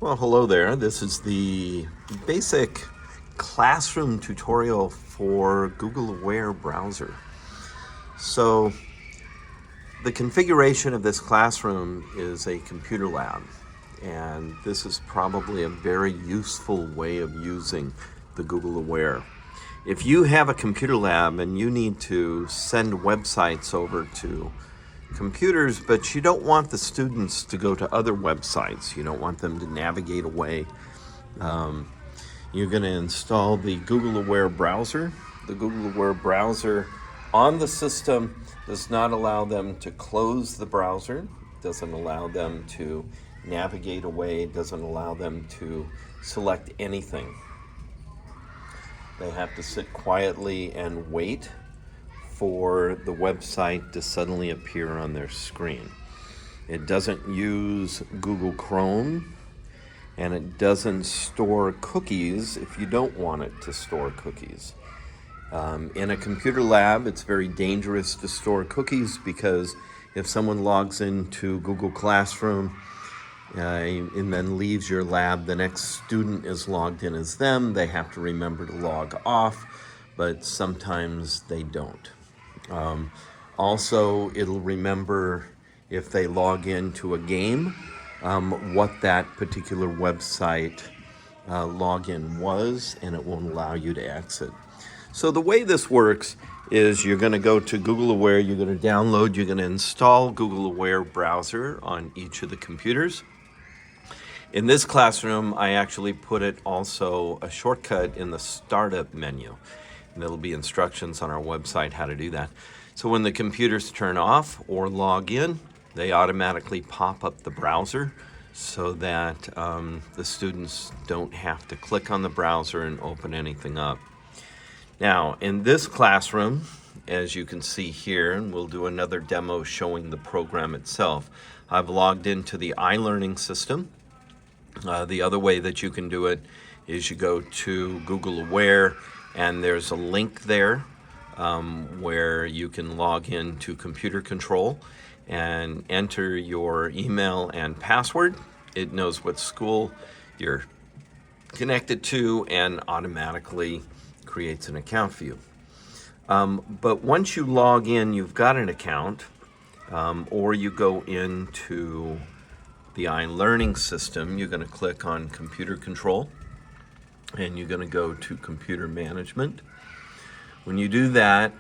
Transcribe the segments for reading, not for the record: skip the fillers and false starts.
Well, hello there. This is the basic classroom tutorial for GoogleAware Browser. So the configuration of this classroom is a computer lab, and this is probably a very useful way of using the GoogleAware. If you have a computer lab and you need to send websites over to computers, but you don't want the students to go to other websites, you don't want them to navigate away, you're going to install the GoogleAware Browser. The GoogleAware Browser on the system does not allow them to close the browser, doesn't allow them to navigate away, doesn't allow them to select anything. They have to sit quietly and wait for the website to suddenly appear on their screen. It doesn't use Google Chrome, and it doesn't store cookies if you don't want it to store cookies. In a computer lab, it's very dangerous to store cookies because if someone logs into Google Classroom and then leaves your lab, the next student is logged in as them. They have to remember to log off, but sometimes they don't. Also, it'll remember if they log into a game, what that particular website login was, and it won't allow you to exit. So the way this works is you're going to go to GoogleAware, you're going to download, you're going to install GoogleAware Browser on each of the computers. In this classroom, I actually put it also a shortcut in the startup menu. And there'll be instructions on our website how to do that. So when the computers turn off or log in, they automatically pop up the browser so that the students don't have to click on the browser and open anything up. Now, in this classroom, as you can see here, and we'll do another demo showing the program itself, I've logged into the iLearning system. The other way that you can do it is you go to GoogleAware, and there's a link there where you can log into computer control and enter your email and password. It knows what school you're connected to and automatically creates an account for you. But once you log in, you've got an account, or you go into the iLearning system, you're going to click on computer control and you're going to go to computer management. When you do that,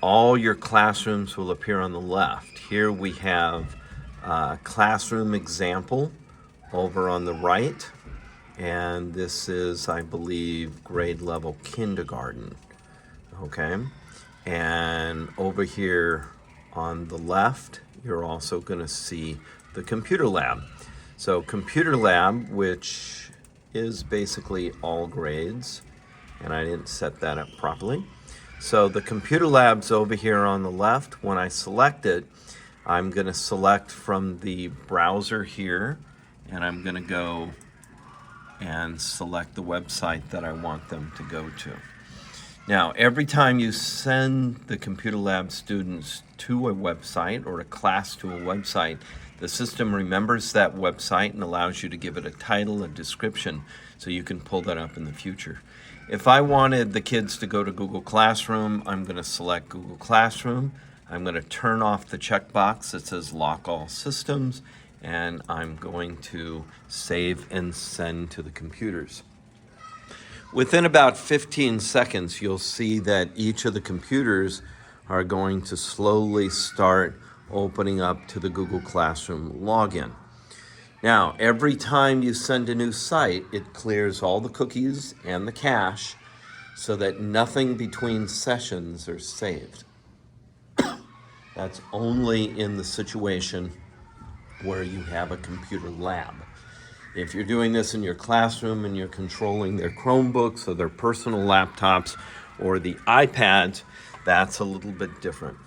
all your classrooms will appear on the left. Here we have a classroom example over on the right, and this is, I believe, grade level kindergarten. Okay, and over here on the left, you're also going to see the computer lab. So computer lab, which is basically all grades, and I didn't set that up properly. So the computer lab's over here on the left. When I select it, I'm going to select from the browser here, and I'm going to go and select the website that I want them to go to. Now, every time you send the computer lab students to a website or a class to a website, the system remembers that website and allows you to give it a title, a description, so you can pull that up in the future. If I wanted the kids to go to Google Classroom, I'm going to select Google Classroom. I'm going to turn off the checkbox that says Lock All Systems, and I'm going to save and send to the computers. Within about 15 seconds, you'll see that each of the computers are going to slowly start opening up to the Google Classroom login. Now, every time you send a new site, it clears all the cookies and the cache so that nothing between sessions are saved. That's only in the situation where you have a computer lab. If you're doing this in your classroom and you're controlling their Chromebooks or their personal laptops or the iPads, that's a little bit different.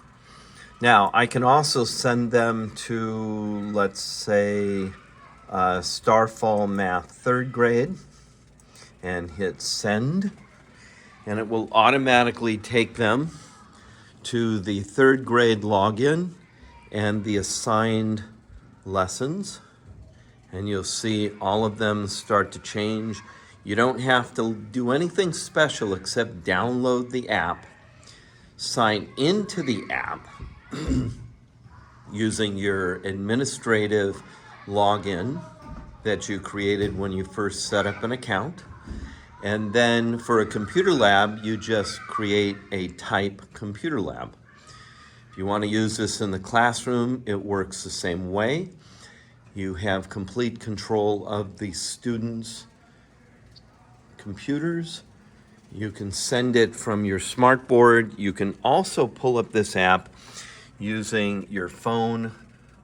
Now, I can also send them to, let's say, Starfall Math 3rd grade and hit send, and it will automatically take them to the 3rd grade login and the assigned lessons, and you'll see all of them start to change. You don't have to do anything special except download the app, sign into the app using your administrative login that you created when you first set up an account. And then for a computer lab, you just create a type computer lab. If you want to use this in the classroom, it works the same way. You have complete control of the students' computers. You can send it from your smartboard. You can also pull up this app using your phone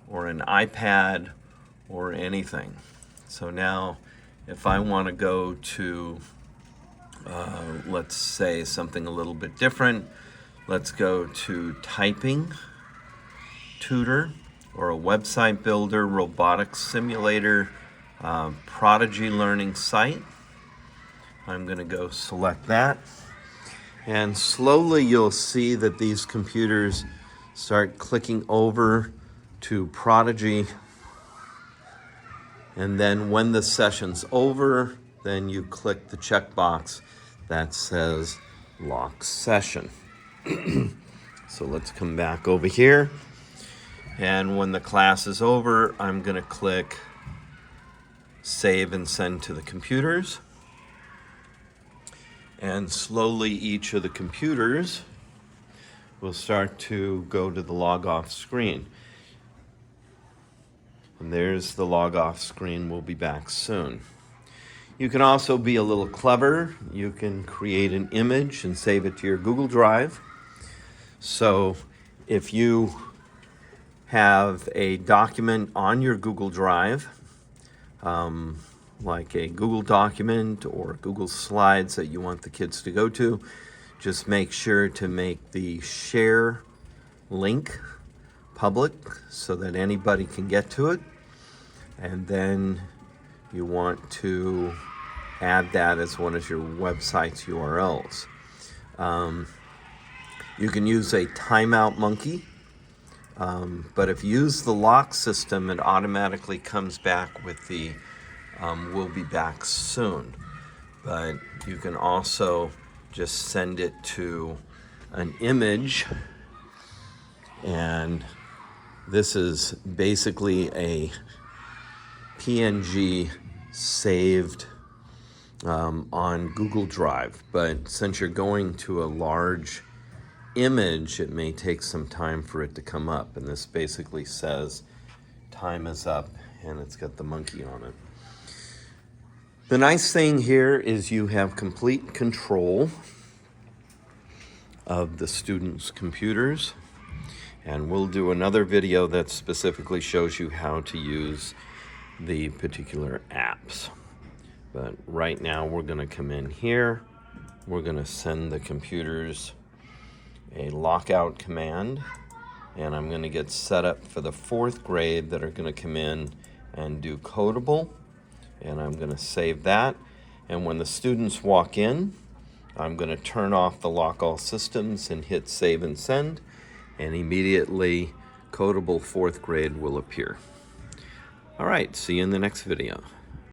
or an iPad or anything. So now if I want to go to, let's say something a little bit different, let's go to typing tutor or a website builder, robotics simulator, Prodigy learning site. I'm going to go select that, and slowly you'll see that these computers start clicking over to Prodigy, and then when the session's over, then you click the checkbox that says lock session. So let's come back over here, and when the class is over, I'm going to click save and send to the computers. And slowly each of the computers will start to go to the log off screen. And there's the log off screen. We'll be back soon. You can also be a little clever. You can create an image and save it to your Google Drive. So if you have a document on your Google Drive, like a Google document or Google Slides that you want the kids to go to, just make sure to make the share link public so that anybody can get to it. And then you want to add that as one of your website's URLs. You can use a timeout monkey, but if you use the lock system, it automatically comes back with the we'll be back soon. But you can also just send it to an image, and this is basically a PNG saved on Google Drive. But since you're going to a large image, it may take some time for it to come up, and this basically says time is up, and it's got the monkey on it. The nice thing here is you have complete control of the students' computers, and we'll do another video that specifically shows you how to use the particular apps. But right now we're going to come in here, we're going to send the computers a lockout command, and I'm going to get set up for the 4th grade that are going to come in and do codable. And I'm going to save that. And when the students walk in, I'm going to turn off the lock all systems and hit save and send, and immediately codable 4th grade will appear. All right, see you in the next video.